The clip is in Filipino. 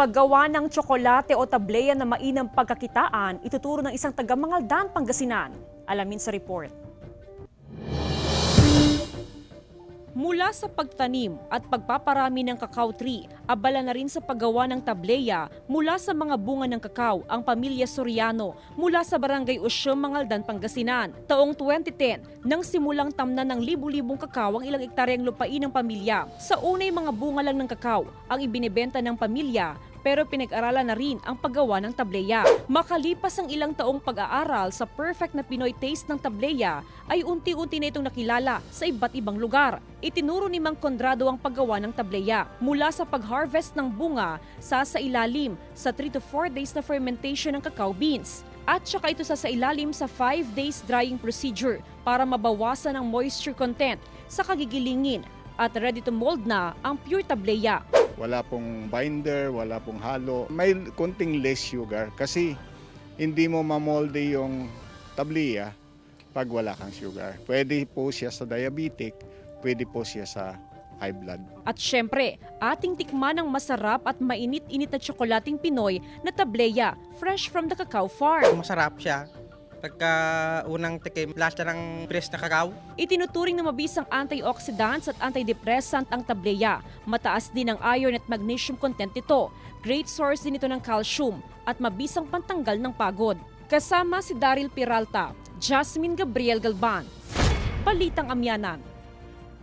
Paggawa ng tsokolate o tableya na mainam pagkakitaan, ituturo ng isang taga-Mangaldan, Pangasinan. Alamin sa report. Mula sa pagtanim at pagpaparami ng cacao tree, abala na rin sa paggawa ng tableya mula sa mga bunga ng kakao ang pamilya Soriano mula sa Barangay Usyong, Mangaldan, Pangasinan. Taong 2010, nang simulang tamnan ng libu-libong kakao ang ilang ektaryang lupain ng pamilya. Sa unay mga bunga lang ng kakao ang ibinebenta ng pamilya, pero pinag-aralan na rin ang paggawa ng tableya. Makalipas ang ilang taong pag-aaral sa perfect na Pinoy taste ng tableya, ay unti-unti na itong nakilala sa iba't ibang lugar. Itinuro ni Mang Condrado ang paggawa ng tableya mula sa pag-harvest ng bunga sa ilalim sa 3 to 4 days na fermentation ng cacao beans. At saka ito sa ilalim sa 5 days drying procedure para mabawasan ang moisture content sa kagigilingin at ready to mold na ang pure tableya. Wala pong binder, wala pong halo. May konting less sugar kasi hindi mo mamolde yung tableya pag wala kang sugar. Pwede po siya sa diabetic, pwede po siya sa high blood. At syempre, ating tikman ang masarap at mainit-init na tsokolating Pinoy na tableya, fresh from the cacao farm. Masarap siya. Pagka unang tikim, lasa ng press na kakao. Itinuturing na mabisang antioxidants at antidepressant ang tableya. Mataas din ang iron at magnesium content nito. Great source din ito ng calcium at mabisang pantanggal ng pagod. Kasama si Daryl Peralta, Jasmine Gabriel Galban. Balitang Amyanan.